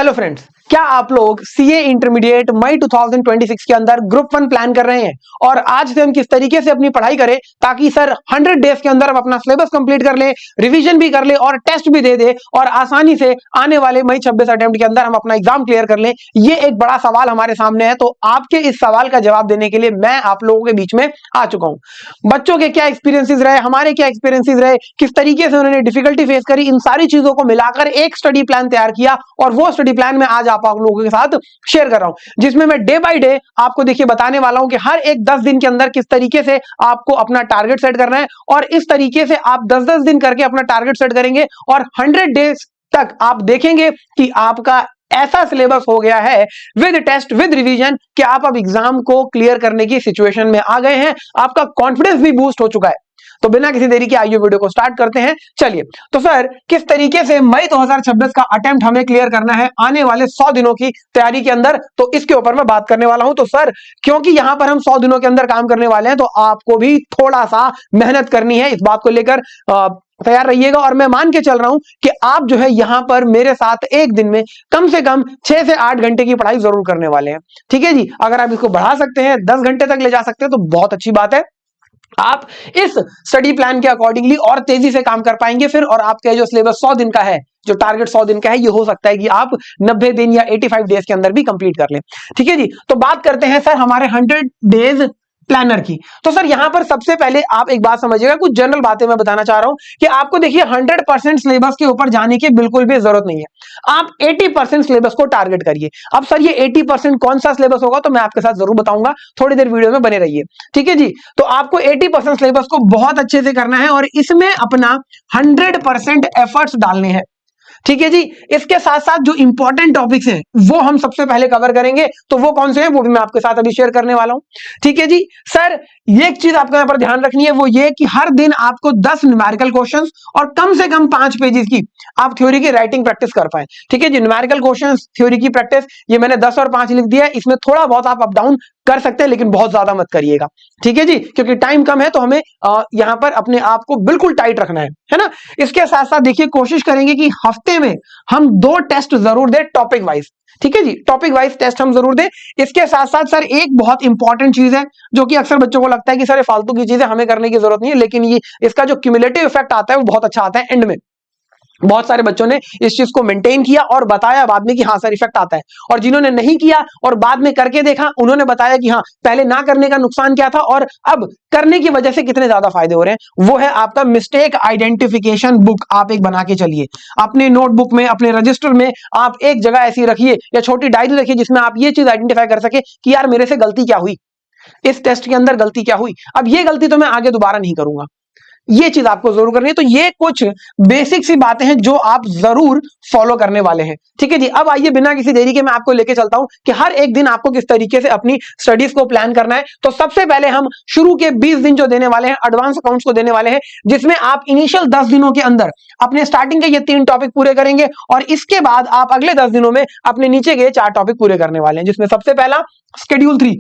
Hello friends, क्या आप लोग सीए इंटरमीडिएट मई 2026 के अंदर ग्रुप 1 प्लान कर रहे हैं और आज से हम किस तरीके से अपनी पढ़ाई करें ताकि सर 100 डेज के अंदर हम अपना सिलेबस कंप्लीट कर लें, रिवीजन भी कर लें और टेस्ट भी दे दे और आसानी से आने वाले मई 26 अटेम्प्ट के अंदर हम अपना एग्जाम क्लियर कर लें। ये एक बड़ा सवाल हमारे सामने है, तो आपके इस सवाल का जवाब देने के लिए मैं आप लोगों के बीच में आ चुका हूं। बच्चों के क्या एक्सपीरियंसेस रहे, हमारे क्या एक्सपीरियंसेस रहे, किस तरीके से उन्होंने डिफिकल्टी फेस करी, इन सारी चीजों को मिलाकर एक स्टडी प्लान तैयार किया और वो स्टडी प्लान में आज आप लोगों के साथ शेयर कर रहा हूं, जिसमें मैं डे बाय डे आपको देखिए बताने वाला हूं कि हर एक 10 दिन के अंदर किस तरीके से आपको अपना टारगेट सेट करना है और इस तरीके से आप 10-10 दिन करके अपना टारगेट सेट करेंगे और 100 डेज तक आप देखेंगे कि आपका ऐसा सिलेबस हो गया है विद टेस्ट विद रिवीजन कि आप अब एग्जाम को क्लियर करने की सिचुएशन में आ गए हैं। आपका कॉन्फिडेंस भी बूस्ट हो चुका है। तो बिना किसी देरी के आइए वीडियो को स्टार्ट करते हैं। चलिए, तो सर किस तरीके से मई 2026 का अटेम्प्ट हमें क्लियर करना है आने वाले 100 दिनों की तैयारी के अंदर, तो इसके ऊपर मैं बात करने वाला हूं। तो सर क्योंकि यहां पर हम 100 दिनों के अंदर काम करने वाले हैं, तो आपको भी थोड़ा सा मेहनत करनी है। इस बात को लेकर तैयार रहिएगा और मैं मान के चल रहा हूं कि आप जो है यहां पर मेरे साथ एक दिन में कम से कम 6 से 8 घंटे की पढ़ाई जरूर करने वाले हैं। ठीक है जी, अगर आप इसको बढ़ा सकते हैं, 10 घंटे तक ले जा सकते हैं, तो बहुत अच्छी बात है। आप इस स्टडी प्लान के अकॉर्डिंगली और तेजी से काम कर पाएंगे फिर, और आपका जो सिलेबस 100 दिन का है, जो टारगेट 100 दिन का है, ये हो सकता है कि आप 90 दिन या 85 डेज के अंदर भी कंप्लीट कर लें। ठीक है जी, तो बात करते हैं सर हमारे 100 डेज प्लानर की। तो सर यहां पर सबसे पहले आप एक बात समझिएगा, कुछ जनरल बातें मैं बताना चाह रहा हूं कि आपको देखिए 100% सिलेबस के ऊपर जाने की बिल्कुल भी जरूरत नहीं है। आप 80% सिलेबस को टारगेट करिए। अब सर ये 80% कौन सा सिलेबस होगा, तो मैं आपके साथ जरूर बताऊंगा, थोड़ी देर वीडियो में बने रहिए। ठीक है जी, तो आपको 80% सिलेबस को बहुत अच्छे से करना है और इसमें अपना 100% एफर्ट्स डालने हैं। ठीक है जी, इसके साथ साथ जो इंपॉर्टेंट टॉपिक्स हैं वो हम सबसे पहले कवर करेंगे, तो वो कौन से हैं वो भी मैं आपके साथ अभी शेयर करने वाला हूं। ठीक है जी, सर ये एक चीज आपको यहां पर ध्यान रखनी है, वो ये कि हर दिन आपको 10 न्यूमेरिकल क्वेश्चंस और कम से कम 5 पेजेस की आप थ्योरी की राइटिंग प्रैक्टिस कर पाए। ठीक है जी, न्यूमेरिकल क्वेश्चंस, थ्योरी की प्रैक्टिस, ये मैंने 10 और 5 लिख दिया है। इसमें थोड़ा बहुत आप अप डाउन कर सकते हैं, लेकिन बहुत ज्यादा मत करिएगा। ठीक है जी, क्योंकि टाइम कम है, तो हमें यहां पर अपने आप को बिल्कुल टाइट रखना है ना। इसके साथ साथ देखिए कोशिश करेंगे कि हफ्ते में हम 2 टेस्ट जरूर दें टॉपिक वाइज। ठीक है जी, टॉपिक वाइज टेस्ट हम जरूर दें। इसके साथ साथ सर एक बहुत इंपॉर्टेंट चीज है जो कि अक्सर बच्चों को लगता है कि सर ये फालतू की चीजें हमें करने की जरूरत नहीं है, लेकिन ये इसका जो क्यूमुलेटिव इफेक्ट आता है वो बहुत अच्छा आता है एंड में। बहुत सारे बच्चों ने इस चीज को मेंटेन किया और बताया बाद में कि हाँ सर इफेक्ट आता है, और जिन्होंने नहीं किया और बाद में करके देखा, उन्होंने बताया कि हाँ पहले ना करने का नुकसान क्या था और अब करने की वजह से कितने ज्यादा फायदे हो रहे हैं। वो है आपका मिस्टेक आइडेंटिफिकेशन बुक। आप एक बना के चलिए अपने नोटबुक में, अपने रजिस्टर में आप एक जगह ऐसी रखिए या छोटी डायरी रखिए जिसमें आप ये चीज आइडेंटिफाई कर सके कि यार मेरे से गलती क्या हुई, इस टेस्ट के अंदर गलती क्या हुई, अब ये गलती तो मैं आगे दोबारा नहीं करूंगा। ये चीज आपको जरूर करनी है। तो ये कुछ बेसिक सी बातें हैं जो आप जरूर फॉलो करने वाले हैं। ठीक है जी, अब आइए बिना किसी देरी के मैं आपको लेके चलता हूं कि हर एक दिन आपको किस तरीके से अपनी स्टडीज को प्लान करना है। तो सबसे पहले हम शुरू के 20 दिन जो देने वाले हैं एडवांस अकाउंट्स को देने वाले हैं, जिसमें आप इनिशियल 10 दिनों के अंदर अपने स्टार्टिंग के ये 3 टॉपिक पूरे करेंगे और इसके बाद आप अगले 10 दिनों में अपने नीचे के 4 टॉपिक पूरे करने वाले हैं, जिसमें सबसे पहला शेड्यूल 3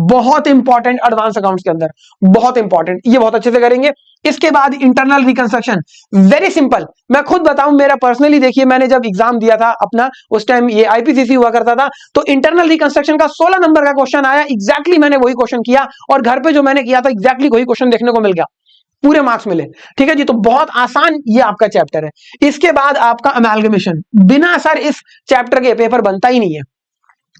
बहुत इंपॉर्टेंट एडवांस अकाउंट्स के अंदर, बहुत इंपॉर्टेंट, ये बहुत अच्छे से करेंगे। इसके बाद इंटरनल रिकंस्ट्रक्शन, वेरी सिंपल। मैं खुद बताऊं, मेरा पर्सनली देखिए, मैंने जब एग्जाम दिया था अपना, उस टाइम ये आईपीसीसी हुआ करता था, तो इंटरनल रिकंस्ट्रक्शन का 16 नंबर का क्वेश्चन आया, एग्जैक्टली मैंने वही क्वेश्चन किया और घर पे जो मैंने किया था एग्जैक्टली वही क्वेश्चन देखने को मिल गया, पूरे मार्क्स मिले। ठीक है जी, तो बहुत आसान ये आपका चैप्टर है। इसके बाद आपका अमेलगमेशन, बिना सर इस चैप्टर के पेपर बनता ही नहीं है,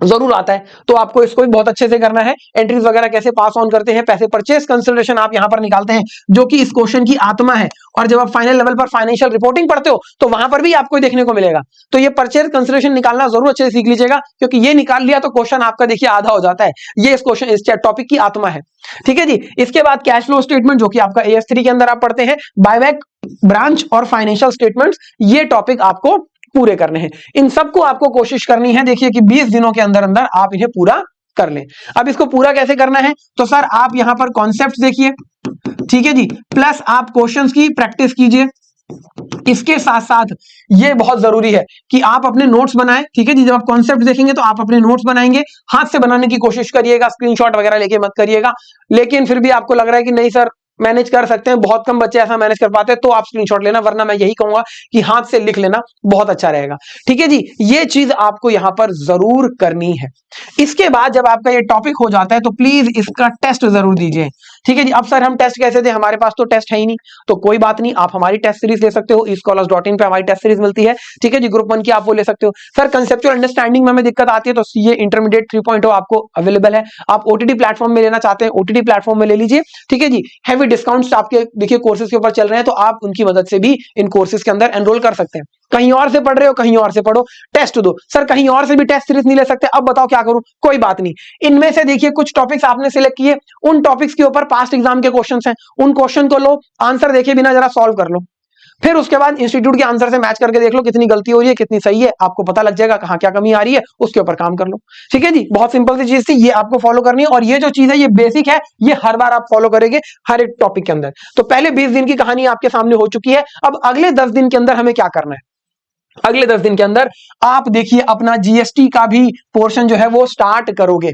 जरूर आता है, तो आपको इसको भी बहुत अच्छे से करना है। एंट्रीज वगैरह कैसे पास ऑन करते हैं, पैसे परचेस कंसिडरेशन आप यहां पर निकालते हैं, जो कि इस क्वेश्चन की आत्मा है। और जब आप फाइनल लेवल पर फाइनेंशियल रिपोर्टिंग पढ़ते हो तो वहां पर भी आपको देखने को मिलेगा। तो ये परचेस कंसिडरेशन निकालना जरूर अच्छे से सीख लीजिएगा, क्योंकि ये निकाल लिया तो क्वेश्चन आपका देखिए आधा हो जाता है। ये इस क्वेश्चन, इस टॉपिक की आत्मा है। ठीक है जी, इसके बाद कैश फ्लो स्टेटमेंट, जो कि आपका AS3 के अंदर आप पढ़ते हैं, बायबैक, ब्रांच और फाइनेंशियल स्टेटमेंट्स, ये टॉपिक आपको पूरे करने हैं। इन सबको आपको कोशिश करनी है देखिए कि 20 दिनों के अंदर अंदर आप इन्हें पूरा कर लें। अब इसको पूरा कैसे करना है, तो सर आप यहां पर कॉन्सेप्ट्स देखिए, ठीक है जी, प्लस आप क्वेश्चंस की प्रैक्टिस कीजिए। इसके साथ साथ ये बहुत जरूरी है कि आप अपने नोट्स बनाएं। ठीक है जी, जब आप कॉन्सेप्ट देखेंगे तो आप अपने नोट्स बनाएंगे, हाथ से बनाने की कोशिश करिएगा, स्क्रीनशॉट वगैरह लेके मत करिएगा। लेकिन फिर भी आपको लग रहा है कि नहीं सर मैनेज कर सकते हैं, बहुत कम बच्चे ऐसा मैनेज कर पाते हैं, तो आप स्क्रीनशॉट लेना, वरना मैं यही कहूंगा कि हाथ से लिख लेना बहुत अच्छा रहेगा। ठीक है जी, ये चीज आपको यहां पर जरूर करनी है। इसके बाद जब आपका ये टॉपिक हो जाता है तो प्लीज इसका टेस्ट जरूर दीजिए। ठीक है जी, अब सर हम टेस्ट कैसे दें, हमारे पास तो टेस्ट है ही नहीं, तो कोई बात नहीं, आप हमारी टेस्ट सीरीज ले सकते हो, eScholars.in पे हमारी टेस्ट सीरीज मिलती है। ठीक है जी, ग्रुप 1 की आप वो ले सकते हो। सर कंसेप्चुअल अंडरस्टैंडिंग में हमें दिक्कत आती है तो सीए इंटरमीडिएट 3.0 आपको अवेलेबल है। आप ओटीटी प्लेटफॉर्म में लेना चाहते हैं, ओटीटी प्लेटफॉर्म में ले लीजिए। ठीक है जी, हैवी डिस्काउंट्स आपके देखिए कोर्सेज के ऊपर चल रहे हैं, तो आप उनकी मदद से भी इन कोर्सेज के अंदर एनरोल कर सकते हैं। कहीं और से पढ़ रहे हो, कहीं और से पढ़ो, टेस्ट दो। सर कहीं और से भी टेस्ट सीरीज नहीं ले सकते, अब बताओ क्या करूं, कोई बात नहीं, इनमें से देखिए कुछ टॉपिक्स आपने सिलेक्ट किए, उन टॉपिक्स के ऊपर पास्ट एग्जाम के क्वेश्चंस हैं, उन क्वेश्चन को लो, आंसर देखे बिना जरा सॉल्व कर लो, फिर उसके बाद इंस्टीट्यूट के आंसर से मैच करके देख लो कितनी गलती हो रही है, कितनी सही है, आपको पता लग जाएगा कहां क्या कमी आ रही है, उसके ऊपर काम कर लो। ठीक है जी, बहुत सिंपल सी चीज थी, ये आपको फॉलो करनी है, और ये जो चीज है ये बेसिक है, ये हर बार आप फॉलो करेंगे हर एक टॉपिक के अंदर। तो पहले 20 दिन की कहानी आपके सामने हो चुकी है, अब अगले 10 दिन के अंदर हमें क्या करना है। अगले 10 दिन के अंदर आप देखिए अपना जीएसटी का भी पोर्शन जो है वो स्टार्ट करोगे,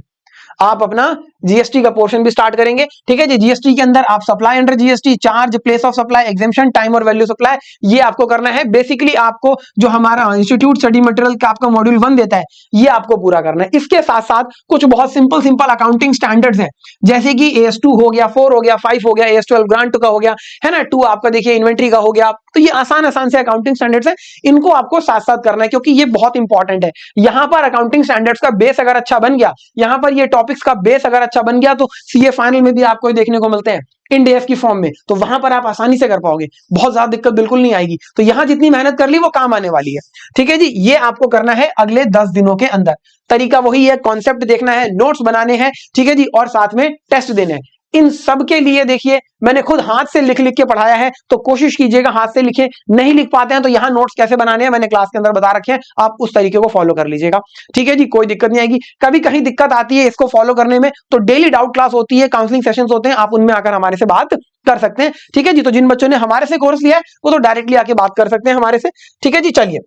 आप अपना जीएसटी का पोर्शन भी स्टार्ट करेंगे। ठीक है जी, जीएसटी के अंदर आप supply under GST, charge, place of supply, exemption, time और वैल्यू सप्लाई, ये आपको करना है। बेसिकली आपको जो हमारा इंस्टीट्यूट स्टडी मटेरियल का आपका मॉड्यूल 1 देता है, ये आपको पूरा करना है। इसके साथ साथ कुछ बहुत सिंपल अकाउंटिंग स्टैंडर्ड्स हैं, जैसे कि AS2 हो गया, 4 हो गया, 5 हो गया, AS12 ग्रांट का हो गया, है ना, 2 आपका देखिए इन्वेंट्री का हो गया। तो ये आसान से अकाउंटिंग स्टैंडर्ड्स है, इनको आपको साथ साथ करना है, क्योंकि ये बहुत इंपॉर्टेंट है। यहां पर अकाउंटिंग स्टैंडर्ड्स का बेस अगर अच्छा बन गया, यहां पर ये टॉपिक्स का बेस अगर अच्छा बन गया, तो सीए फाइनल में भी आपको देखने को मिलते हैं इंड AF की फॉर्म में, तो वहां पर आप आसानी से कर पाओगे, बहुत ज्यादा दिक्कत बिल्कुल नहीं आएगी। तो यहां जितनी मेहनत कर ली वो काम आने वाली है। ठीक है जी, ये आपको करना है अगले 10 दिनों के अंदर। तरीका वही है, कॉन्सेप्ट देखना है, नोट्स बनाने हैं, ठीक है जी, और साथ में टेस्ट देने हैं। इन सब के लिए देखिए मैंने खुद हाथ से लिख लिख के पढ़ाया है, तो कोशिश कीजिएगा हाथ से लिखें। नहीं लिख पाते हैं तो यहां नोट्स कैसे बनाने हैं मैंने क्लास के अंदर बता रखे हैं, आप उस तरीके को फॉलो कर लीजिएगा। ठीक है जी, कोई दिक्कत नहीं आएगी। कभी कहीं दिक्कत आती है इसको फॉलो करने में, तो डेली डाउट क्लास होती है, काउंसलिंग सेशंस होते हैं, आप उनमें आकर हमारे से बात कर सकते हैं। ठीक है जी, तो जिन बच्चों ने हमारे से कोर्स लिया है वो तो डायरेक्टली आके बात कर सकते हैं हमारे से। ठीक है जी, चलिए,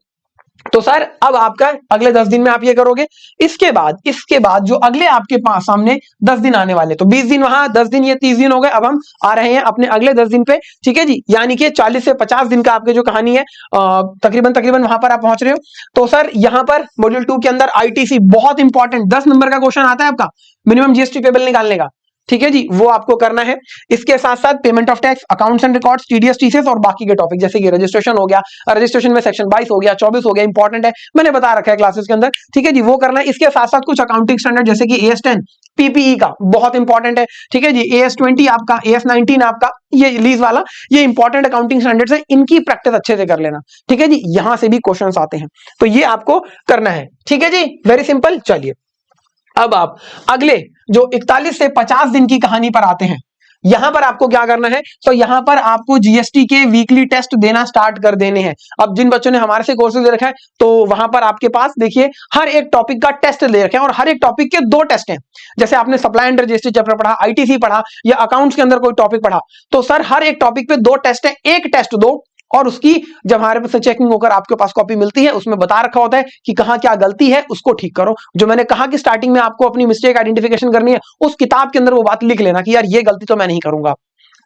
तो सर अब आपका अगले 10 दिन में आप ये करोगे। इसके बाद जो अगले आपके पास सामने 10 दिन आने वाले, तो 20 दिन वहां, 10 दिन, ये 30 दिन हो गए। अब हम आ रहे हैं अपने अगले 10 दिन पे। ठीक है जी, यानी कि 40 से 50 दिन का आपके जो कहानी है तकरीबन वहां पर आप पहुंच रहे हो। तो सर यहां पर मॉड्यूल 2 के अंदर आईटीसी बहुत इंपॉर्टेंट 10 नंबर का क्वेश्चन आता है आपका, मिनिमम जीएसटी पेबल निकालने का। ठीक है जी, वो आपको करना है। इसके साथ साथ payment of tax, accounts and records, TDS, TCS और बाकी के टॉपिक जैसे कि रजिस्ट्रेशन हो गया, रजिस्ट्रेशन में सेक्शन 22 हो गया, 24 हो गया, इंपॉर्टेंट है, मैंने बता रखा है क्लासेस के अंदर। ठीक है जी, वो करना है। इसके साथ साथ कुछ अकाउंटिंग स्टैंडर्ड जैसे कि AS10 पीपीई का बहुत इंपॉर्टेंट है। ठीक है जी, AS20 आपका, AS19 आपका, ये लीज वाला, ये इंपॉर्टेंट अकाउंटिंग स्टैंडर्ड्स है, इनकी प्रैक्टिस अच्छे से कर लेना। ठीक है जी, यहां से भी क्वेश्चंस आते हैं, तो ये आपको करना है। ठीक है जी, वेरी सिंपल। चलिए अब आप अगले जो 41 से 50 दिन की कहानी पर आते हैं। यहां पर आपको क्या करना है, तो यहां पर आपको जीएसटी के वीकली टेस्ट देना स्टार्ट कर देने हैं। अब जिन बच्चों ने हमारे से कोर्सेज ले रखा है, तो वहां पर आपके पास देखिए हर एक टॉपिक का टेस्ट ले रखे हैं, और हर एक टॉपिक के 2 टेस्ट हैं। जैसे आपने सप्लाई एंड रजिस्ट्री चैप्टर पढ़ा, आईटीसी पढ़ा, या अकाउंट्स के अंदर कोई टॉपिक पढ़ा, तो सर हर एक टॉपिक पे 2 टेस्ट है, एक टेस्ट दो, और उसकी जब हमारे पास चेकिंग होकर आपके पास कॉपी मिलती है, उसमें बता रखा होता है कि कहां क्या गलती है, उसको ठीक करो। जो मैंने कहा कि स्टार्टिंग में आपको अपनी मिस्टेक आइडेंटिफिकेशन करनी है, उस किताब के अंदर वो बात लिख लेना कि यार ये गलती तो मैं नहीं करूंगा,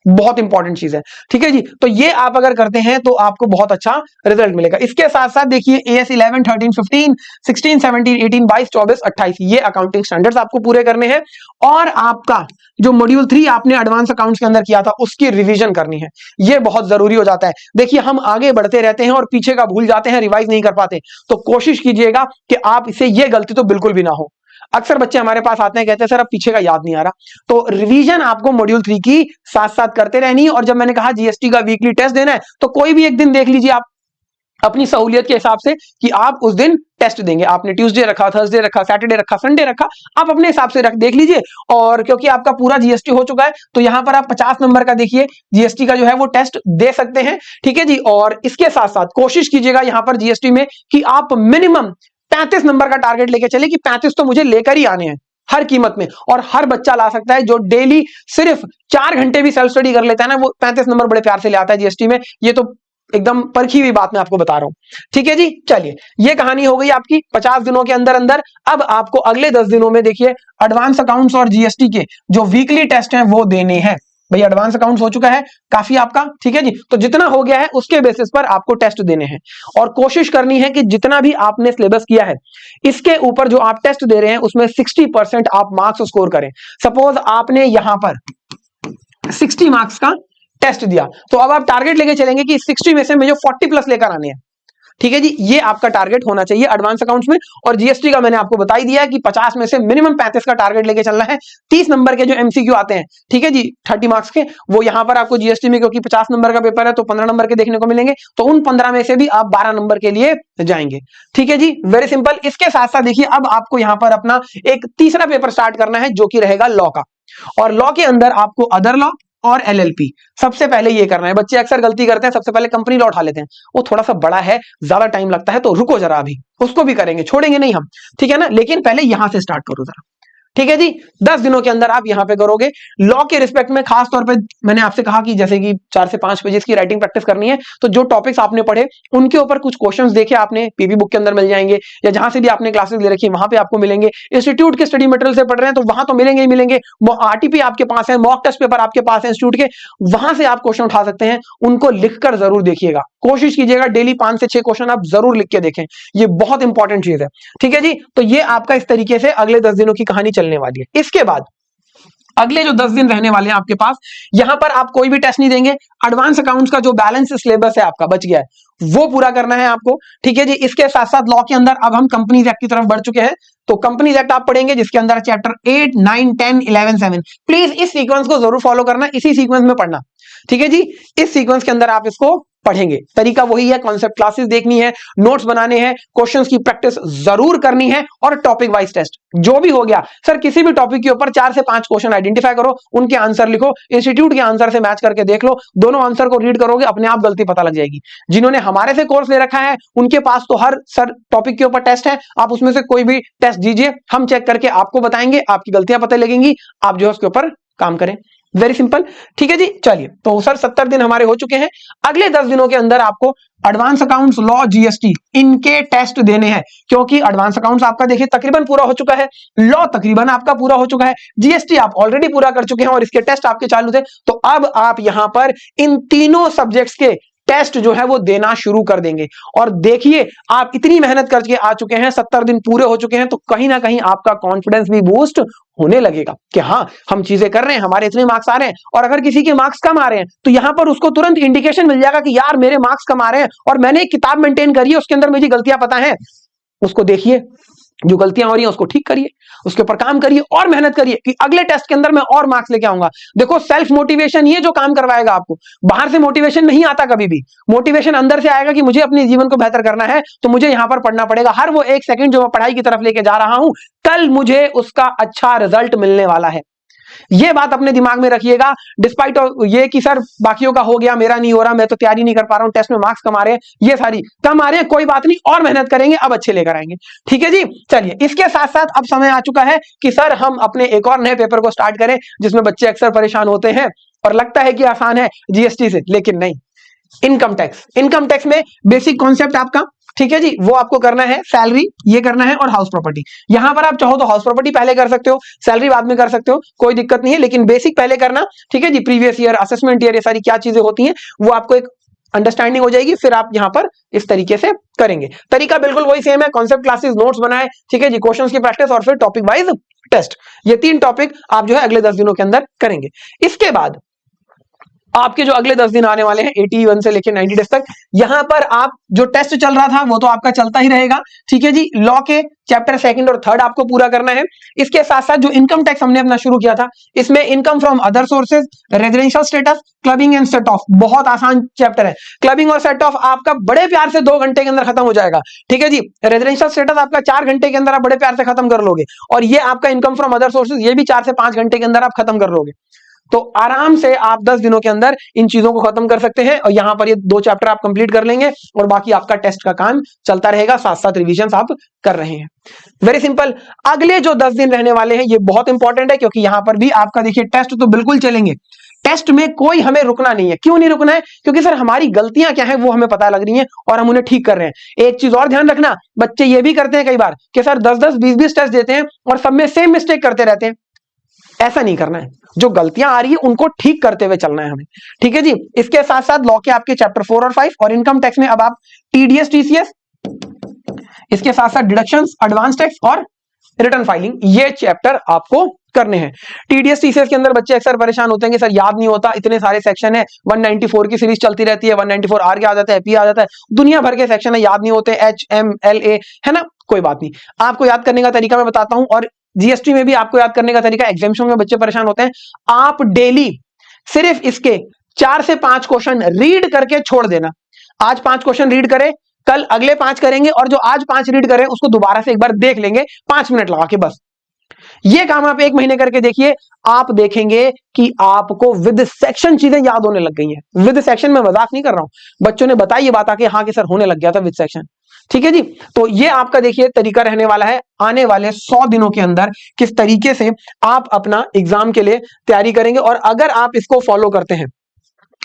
बहुत इंपॉर्टेंट चीज है। ठीक है जी, तो ये आप अगर करते हैं तो आपको बहुत अच्छा रिजल्ट मिलेगा। इसके साथ साथ देखिए AS 11, 13, 15, 16, 17, 18, 22, 24, 28 ये अकाउंटिंग स्टैंडर्ड्स आपको पूरे करने हैं, और आपका जो मॉड्यूल 3 आपने एडवांस अकाउंट्स के अंदर किया था उसकी रिवीजन करनी है। ये बहुत जरूरी हो जाता है। देखिए हम आगे बढ़ते रहते हैं और पीछे का भूल जाते हैं, रिवाइज नहीं कर पाते, तो कोशिश कीजिएगा कि आप इसे ये गलती तो बिल्कुल भी ना हो। अक्सर बच्चे हमारे पास आते हैं, कहते हैं सर अब पीछे का याद नहीं आ रहा, तो रिवीजन आपको मॉड्यूल 3 की साथ साथ करते रहनी है। और जब मैंने कहा जीएसटी का वीकली टेस्ट देना है, तो कोई भी एक दिन देख लीजिए आप अपनी सहूलियत के हिसाब से कि आप उस दिन टेस्ट देंगे। आपने ट्यूसडे रखा, थर्सडे रखा, सैटरडे रखा, संडे रखा, आप अपने हिसाब से देख लीजिए। और क्योंकि आपका पूरा जीएसटी हो चुका है, तो यहां पर आप 50 नंबर का देखिए जीएसटी का जो है वो टेस्ट दे सकते हैं। ठीक है जी, और इसके साथ साथ कोशिश कीजिएगा यहां पर जीएसटी में कि आप मिनिमम 35 नंबर का टारगेट लेके चले कि 35 तो मुझे लेकर ही आने हैं हर कीमत में। और हर बच्चा ला सकता है, जो डेली सिर्फ 4 घंटे भी सेल्फ स्टडी कर लेता है ना, वो 35 नंबर बड़े प्यार से ले आता है जीएसटी में। ये तो एकदम परखी हुई बात मैं आपको बता रहा हूं। ठीक है जी, चलिए ये कहानी हो गई आपकी 50 दिनों के अंदर अंदर। अब आपको अगले 10 दिनों में देखिए एडवांस अकाउंट्स और जीएसटी के जो वीकली टेस्ट हैं वो देने हैं। भाई एडवांस अकाउंट्स हो चुका है काफी आपका, ठीक है जी। तो जितना हो गया है उसके बेसिस पर आपको टेस्ट देने हैं और कोशिश करनी है कि जितना भी आपने सिलेबस किया है इसके ऊपर जो आप टेस्ट दे रहे हैं उसमें 60% आप मार्क्स स्कोर करें। सपोज आपने यहां पर 60 मार्क्स का टेस्ट दिया, तो अब आप टारगेट लेके चलेंगे कि 60 में से मुझे 40 प्लस लेकर आने हैं, ठीक है जी। ये आपका टारगेट होना चाहिए एडवांस अकाउंट्स में। और जीएसटी का मैंने आपको बता ही दिया कि 50 में से मिनिमम 35 का टारगेट लेके चलना है। 30 नंबर के जो एमसीक्यू आते हैं, ठीक है जी, 30 मार्क्स के, वो यहां पर आपको जीएसटी में, क्योंकि 50 नंबर का पेपर है तो 15 नंबर के देखने को मिलेंगे, तो उन 15 में से भी आप 12 नंबर के लिए जाएंगे, ठीक है जी। Very simple. इसके साथ साथ देखिए अब आपको यहां पर अपना एक तीसरा पेपर स्टार्ट करना है जो कि रहेगा लॉ का। और लॉ के अंदर आपको अदर लॉ और एलएलपी सबसे पहले ये करना है। बच्चे अक्सर गलती करते हैं, सबसे पहले कंपनी लॉ उठा लेते हैं, वो थोड़ा सा बड़ा है, ज्यादा टाइम लगता है, तो रुको जरा, अभी उसको भी करेंगे, छोड़ेंगे नहीं हम, ठीक है ना। लेकिन पहले यहां से स्टार्ट करो जरा, ठीक है जी। 10 दिनों के अंदर आप यहां पे करोगे। लॉ के रिस्पेक्ट में खास तौर पे मैंने आपसे कहा कि जैसे कि 4 से 5 पेजेस की राइटिंग प्रैक्टिस करनी है, तो जो टॉपिक्स आपने पढ़े उनके ऊपर कुछ क्वेश्चंस देखे आपने, पीबी बुक के अंदर मिल जाएंगे, या जहां से भी आपने क्लासेस ले रखी है वहां पे आपको मिलेंगे। इंस्टीट्यूट के स्टडी मटेरियल से पढ़ रहे हैं तो वहां तो मिलेंगे ही मिलेंगे। आरटीपी आपके पास है, मॉक टेस्ट पेपर आपके पास है इंस्टीट्यूट के, वहां से आप क्वेश्चन उठा सकते हैं। उनको लिखकर जरूर देखिएगा, कोशिश कीजिएगा डेली 5 से 6 क्वेश्चन आप जरूर लिख के देखें, ये बहुत इंपॉर्टेंट चीज है, ठीक है जी। तो ये आपका इस तरीके से अगले 10 दिनों की कहानी चलने वाली है। इसके बाद अगले जो 10 दिन रहने वाले हैं आपके पास, यहां पर आप कोई भी टेस्ट नहीं देंगे। एडवांस अकाउंट्स का जो बैलेंस सिलेबस है आपका बच गया है वो पूरा करना है आपको, ठीक है जी। इसके साथ साथ लॉ के अंदर अब हम कंपनीज एक्ट की तरफ बढ़ चुके हैं, तो कंपनीज एक्ट आप पढ़ेंगे जिसके अंदर चैप्टर 8, 9, 10, 11, 7। प्लीज इस सीक्वेंस को जरूर फॉलो करना, इसी सीक्वेंस में पढ़ना, ठीक है जी। इस सीक्वेंस के अंदर आप इसको पढ़ेंगे। तरीका वही है, कॉन्सेप्ट क्लासेस देखनी है, नोट्स बनाने हैं, क्वेश्चंस की प्रैक्टिस जरूर करनी है, और टॉपिक वाइज टेस्ट जो भी हो गया। सर किसी भी टॉपिक के ऊपर 4 से 5 क्वेश्चन आइडेंटिफाई करो, उनके आंसर लिखो, इंस्टीट्यूट के आंसर से मैच करके देख लो, दोनों आंसर को रीड करोगे अपने आप गलती पता लग जाएगी। जिन्होंने हमारे से कोर्स ले रखा है उनके पास तो हर सर टॉपिक के ऊपर टेस्ट है, आप उसमें से कोई भी टेस्ट दीजिए, हम चेक करके आपको बताएंगे, आपकी गलतियां पता लगेंगी, आप जो है उसके ऊपर काम करें। वेरी सिंपल, ठीक है जी। चलिए, तो सर 70 दिन हमारे हो चुके हैं। अगले 10 दिनों के अंदर आपको एडवांस अकाउंट्स, लॉ, जीएसटी इनके टेस्ट देने हैं, क्योंकि एडवांस अकाउंट्स आपका देखिए तकरीबन पूरा हो चुका है, लॉ तकरीबन आपका पूरा हो चुका है, जीएसटी आप ऑलरेडी पूरा कर चुके हैं और इसके टेस्ट आपके चालू थे। तो अब आप यहां पर इन तीनों सब्जेक्ट्स के टेस्ट जो है वो देना शुरू कर देंगे। और देखिए आप इतनी मेहनत करके आ चुके हैं, 70 दिन पूरे हो चुके हैं, तो कहीं ना कहीं आपका कॉन्फिडेंस भी बूस्ट होने लगेगा कि हाँ हम चीजें कर रहे हैं, हमारे इतने मार्क्स आ रहे हैं। और अगर किसी के मार्क्स कम आ रहे हैं तो यहां पर उसको तुरंत इंडिकेशन मिल जाएगा कि यार मेरे मार्क्स कम आ रहे हैं और मैंने एक किताब मेंटेन करी है, उसके अंदर मुझे गलतियां पता है, उसको देखिए, जो गलतियां हो रही हैं उसको ठीक करिए, उसके ऊपर काम करिए और मेहनत करिए कि अगले टेस्ट के अंदर मैं और मार्क्स लेके आऊंगा। देखो सेल्फ मोटिवेशन ये जो काम करवाएगा आपको, बाहर से मोटिवेशन नहीं आता कभी भी, मोटिवेशन अंदर से आएगा कि मुझे अपने जीवन को बेहतर करना है, तो मुझे यहां पर पढ़ना पड़ेगा। हर वो 1 सेकंड जो मैं पढ़ाई की तरफ लेके जा रहा हूं, कल मुझे उसका अच्छा रिजल्ट मिलने वाला है। ये बात अपने दिमाग में रखिएगा। डिस्पाइट ये कि सर बाकियों का हो गया, मेरा नहीं हो रहा, मैं तो तैयारी नहीं कर पा रहा हूं, टेस्ट में मार्क्स कम आ रहे हैं, ये सारी कम आ रहे हैं, कोई बात नहीं, और मेहनत करेंगे, अब अच्छे लेकर आएंगे, ठीक है जी। चलिए, इसके साथ साथ अब समय आ चुका है कि सर हम अपने एक और नए पेपर को स्टार्ट करें, जिसमें बच्चे अक्सर परेशान होते हैं और लगता है कि आसान है जीएसटी से, लेकिन नहीं। इनकम टैक्स, इनकम टैक्स में बेसिक कॉन्सेप्ट आपका, ठीक है जी, वो आपको करना है। सैलरी ये करना है और हाउस प्रॉपर्टी। यहां पर आप चाहो तो हाउस प्रॉपर्टी पहले कर सकते हो, सैलरी बाद में कर सकते हो, कोई दिक्कत नहीं है, लेकिन बेसिक पहले करना, ठीक है जी। प्रीवियस ईयर, असेसमेंट ईयर, ये सारी क्या चीजें होती हैं वो आपको एक अंडरस्टैंडिंग हो जाएगी, फिर आप यहां पर इस तरीके से करेंगे। तरीका बिल्कुल वही सेम है, कॉन्सेप्ट क्लासेस, नोट्स बनाए, ठीक है जी, क्वेश्चंस की प्रैक्टिस और फिर टॉपिक वाइज टेस्ट। ये 3 टॉपिक आप जो है अगले 10 दिनों के अंदर करेंगे। इसके बाद आपके जो अगले 10 दिन आने वाले हैं 81 से लेकर 90 डेज तक, यहां पर आप जो टेस्ट चल रहा था वो तो आपका चलता ही रहेगा, ठीक है जी। लॉ के चैप्टर 2 और 3 आपको पूरा करना है। इसके साथ साथ जो इनकम टैक्स हमने अपना शुरू किया था, इसमें income from other sources, residential status, clubbing and set of, बहुत आसान चैप्टर है। क्लबिंग और सेट ऑफ आपका बड़े प्यार से 2 घंटे के अंदर खत्म हो जाएगा, ठीक है जी। रेजिडेंशियल स्टेटस आपका 4 घंटे के अंदर आप बड़े प्यार से खत्म कर लोगे, और ये आपका इनकम फ्रॉम अदर सोर्सेज ये भी 4 से 5 घंटे के अंदर आप खत्म कर लोगे। तो आराम से आप 10 दिनों के अंदर इन चीजों को खत्म कर सकते हैं, और यहां पर ये 2 चैप्टर आप कंप्लीट कर लेंगे और बाकी आपका टेस्ट का काम चलता रहेगा, साथ साथ रिवीजन आप कर रहे हैं। Very simple. अगले जो 10 दिन रहने वाले हैं ये बहुत इंपॉर्टेंट है, क्योंकि यहां पर भी आपका देखिए टेस्ट तो बिल्कुल चलेंगे, टेस्ट में कोई हमें रुकना नहीं है। क्यों नहीं रुकना है? क्योंकि सर हमारी गलतियां क्या है वो हमें पता लग रही हैं और हम उन्हें ठीक कर रहे हैं। एक चीज और ध्यान रखना, बच्चे ये भी करते हैं कई बार कि सर 10-10, 20-20 टेस्ट देते हैं और सब में सेम मिस्टेक करते रहते हैं। ऐसा नहीं करना है, जो गलतियां आ रही है उनको ठीक करते हुए चलना है हमें, ठीक है जी। इसके साथ साथ लॉ के आपके चैप्टर 4 और 5 और इनकम टैक्स में अब आप टीडीएस टीसीएस, इसके साथ साथ डिडक्शंस, एडवांस टैक्स और रिटर्न फाइलिंग, ये चैप्टर आपको करने हैं। टीडीएस टीसीएस के अंदर बच्चे अक्सर परेशान होते हैं कि सर याद नहीं होता, इतने सारे सेक्शन है, 194 की सीरीज चलती रहती है, 194 आर के आ जाता है, पी आ जाता है, दुनिया भर के सेक्शन है, याद नहीं होते, एच एम एल ए, है ना। कोई बात नहीं, आपको याद करने का तरीका मैं बताता हूं, और जीएसटी में भी आपको याद करने का तरीका, एग्जामिनेशन में बच्चे परेशान होते हैं, आप डेली सिर्फ इसके 4 से 5 क्वेश्चन रीड करके छोड़ देना। आज 5 क्वेश्चन रीड करें, कल अगले 5 करेंगे, और जो आज 5 रीड करें उसको दोबारा से एक बार देख लेंगे 5 मिनट लगा के, बस ये काम आप 1 महीने करके देखिए। आप देखेंगे कि आपको विद सेक्शन चीजें याद होने लग गई हैं। विद सेक्शन में मजाक नहीं कर रहा हूं, बच्चों ने बताई ये बात आके हाँ कि सर होने लग गया था विद सेक्शन, ठीक है जी। तो ये आपका देखिए तरीका रहने वाला है आने वाले 100 दिनों के अंदर, किस तरीके से आप अपना एग्जाम के लिए तैयारी करेंगे। और अगर आप इसको फॉलो करते हैं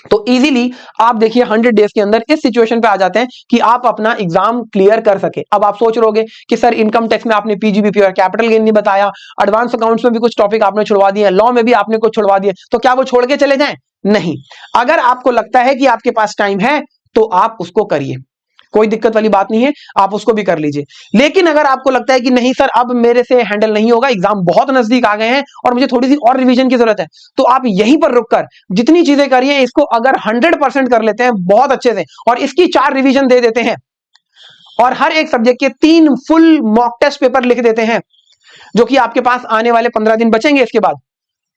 तो इजीली आप देखिए 100 डेज के अंदर इस सिचुएशन पे आ जाते हैं कि आप अपना एग्जाम क्लियर कर सके। अब आप सोच रहोगे कि सर इनकम टैक्स में आपने पीजीबीपी और कैपिटल गेन नहीं बताया, एडवांस अकाउंट्स में भी कुछ टॉपिक आपने छुड़वा दिए, लॉ में भी आपने कुछ छुड़वा दिए, तो क्या वो छोड़ के चले जाएं? नहीं, अगर आपको लगता है कि आपके पास टाइम है तो आप उसको करिए, कोई दिक्कत वाली बात नहीं है, आप उसको भी कर लीजिए। लेकिन अगर आपको लगता है कि नहीं सर अब मेरे से हैंडल नहीं होगा, एग्जाम बहुत नजदीक आ गए हैं और मुझे थोड़ी सी और रिवीजन की जरूरत है, तो आप यहीं पर रुककर जितनी चीजें करिए इसको अगर 100% कर लेते हैं बहुत अच्छे से, और इसकी 4 रिवीजन दे देते हैं, और हर एक सब्जेक्ट के 3 फुल मॉक टेस्ट पेपर लिख देते हैं, जो कि आपके पास आने वाले 15 दिन बचेंगे, इसके बाद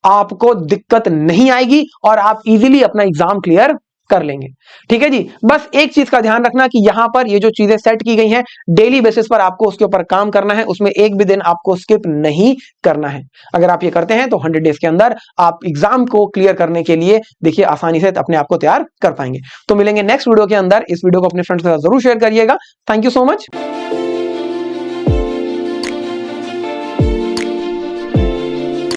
आपको दिक्कत नहीं आएगी और आप इजीली अपना एग्जाम क्लियर कर लेंगे, ठीक है जी। बस एक चीज का ध्यान रखना कि यहां पर ये जो चीजें सेट की गई हैं डेली बेसिस पर आपको उसके ऊपर काम करना है, उसमें एक भी दिन आपको स्किप नहीं करना है। अगर आप ये करते हैं तो 100 डेज के अंदर आप एग्जाम को क्लियर करने के लिए देखिए आसानी से अपने आप को तैयार कर पाएंगे। तो मिलेंगे नेक्स्ट वीडियो के अंदर, इस वीडियो को अपने फ्रेंड्स के साथ जरूर शेयर करिएगा। Thank you so much.